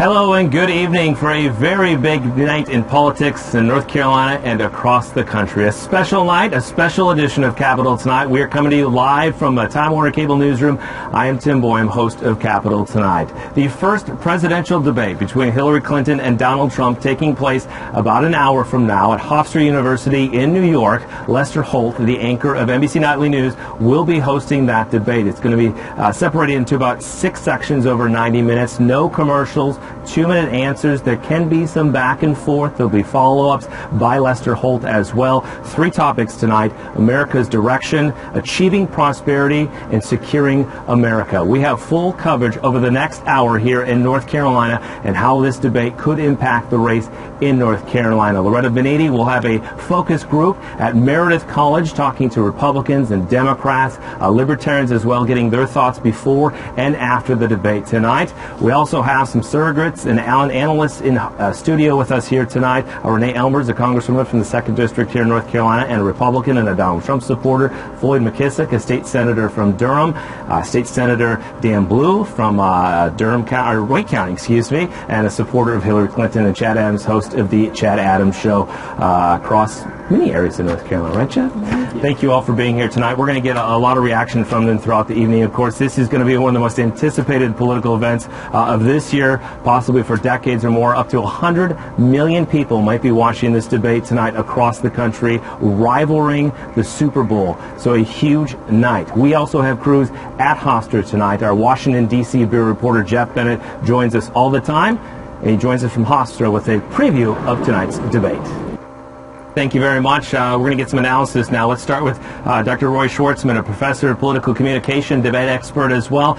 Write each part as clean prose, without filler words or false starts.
Hello and good evening for a very big night in politics in North Carolina and across the country. A special night, a special edition of Capitol Tonight. We are coming to you live from the Time Warner Cable Newsroom. I am Tim Boyum, host of Capitol Tonight. The first presidential debate between Hillary Clinton and Donald Trump taking place about an hour from now at Hofstra University in New York. Lester Holt, the anchor of NBC Nightly News, will be hosting that debate. It's going to be separated into about 6 sections over 90 minutes. No commercials. 2-minute answers. There can be some back and forth. There'll be follow-ups by Lester Holt as well. 3 topics tonight: America's direction, achieving prosperity, and securing America. We have full coverage over the next hour here in North Carolina and how this debate could impact the race in North Carolina. Loretta Beniti will have a focus group at Meredith College talking to Republicans and Democrats, Libertarians as well, getting their thoughts before and after the debate tonight. We also have some surrogates and analysts in studio with us here tonight. Renee Elmers, a congresswoman from the 2nd District here in North Carolina and a Republican and a Donald Trump supporter. Floyd McKissick, a state senator from Durham. State Senator Dan Blue from Wake County, and a supporter of Hillary Clinton. And Chad Adams, host of the Chad Adams Show across many areas in North Carolina. Right, Chad? Thank you all for being here tonight. We're going to get a lot of reaction from them throughout the evening. Of course, this is going to be one of the most anticipated political events of this year, possibly for decades or more. Up to 100 million people might be watching this debate tonight across the country, rivaling the Super Bowl. So a huge night. We also have crews at Hofstra tonight. Our Washington, D.C. bureau reporter Jeff Bennett joins us all the time, and he joins us from Hofstra with a preview of tonight's debate. Thank you very much. We're going to get some analysis now. Let's start with Dr. Roy Schwartzman, a professor of political communication, debate expert as well.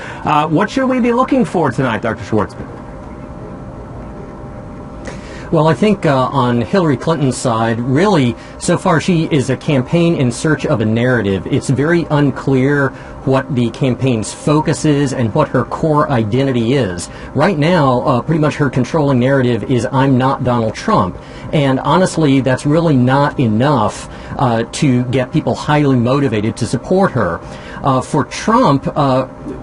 What should we be looking for tonight, Dr. Schwartzman? Well, I think on Hillary Clinton's side, really, so far she is a campaign in search of a narrative. It's very unclear what the campaign's focus is and what her core identity is. Right now, pretty much her controlling narrative is "I'm not Donald Trump." And honestly, that's really not enough to get people highly motivated to support her. For Trump,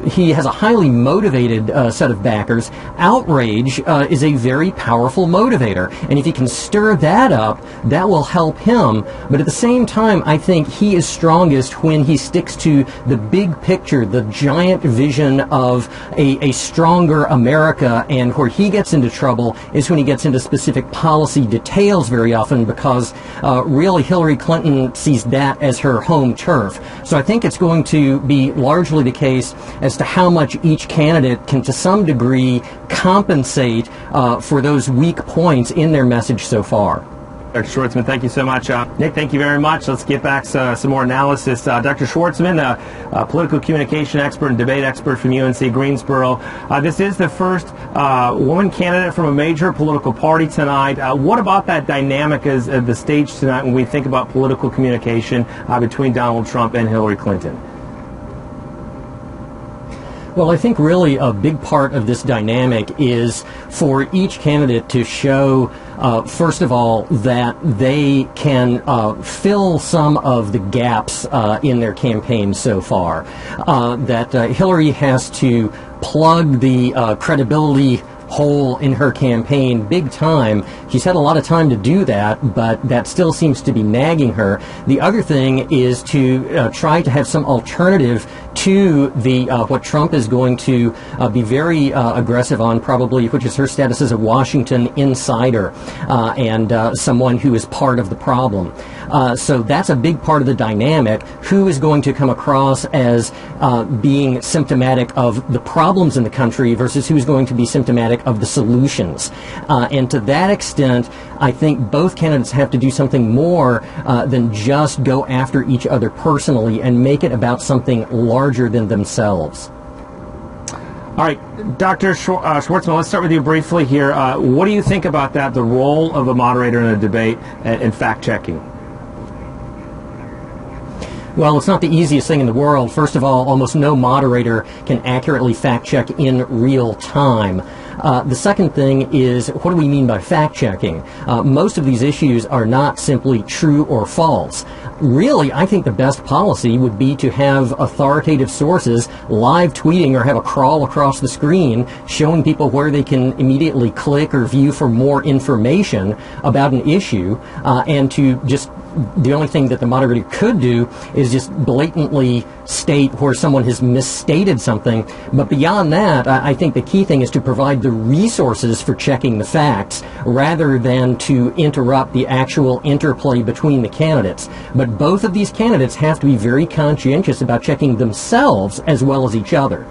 he has a highly motivated set of backers. Outrage is a very powerful motivator. And if he can stir that up, that will help him. But at the same time, I think he is strongest when he sticks to the big picture, the giant vision of a stronger America. And where he gets into trouble is when he gets into specific policy details very often, because really Hillary Clinton sees that as her home turf. So I think it's going to be largely the case as to how much each candidate can to some degree compensate for those weak points in their message so far. Dr. Schwartzman, thank you so much. Nick, thank you very much. Let's get back to some more analysis. Dr. Schwartzman, a political communication expert and debate expert from UNC Greensboro. This is the first woman candidate from a major political party tonight. What about that dynamic as the stage tonight when we think about political communication between Donald Trump and Hillary Clinton? Well, I think really a big part of this dynamic is for each candidate to show, first of all, that they can fill some of the gaps in their campaign so far. That Hillary has to plug the credibility hole in her campaign big time. She's had a lot of time to do that, but that still seems to be nagging her. The other thing is to try to have some alternative to the what Trump is going to be very aggressive on, probably, which is her status as a Washington insider and someone who is part of the problem. So that's a big part of the dynamic. Who is going to come across as being symptomatic of the problems in the country versus who's going to be symptomatic of the solutions. And to that extent, I think both candidates have to do something more than just go after each other personally and make it about something larger than themselves. All right, Dr. Schwartzman, let's start with you briefly here. What do you think about that, the role of a moderator in a debate and fact-checking? Well, it's not the easiest thing in the world. First of all, almost no moderator can accurately fact-check in real time. The second thing is, what do we mean by fact-checking? Most of these issues are not simply true or false. Really, I think the best policy would be to have authoritative sources live tweeting or have a crawl across the screen showing people where they can immediately click or view for more information about an issue, and to just, the only thing that the moderator could do is just blatantly state where someone has misstated something. But beyond that, I think the key thing is to provide the resources for checking the facts rather than to interrupt the actual interplay between the candidates. But both of these candidates have to be very conscientious about checking themselves as well as each other.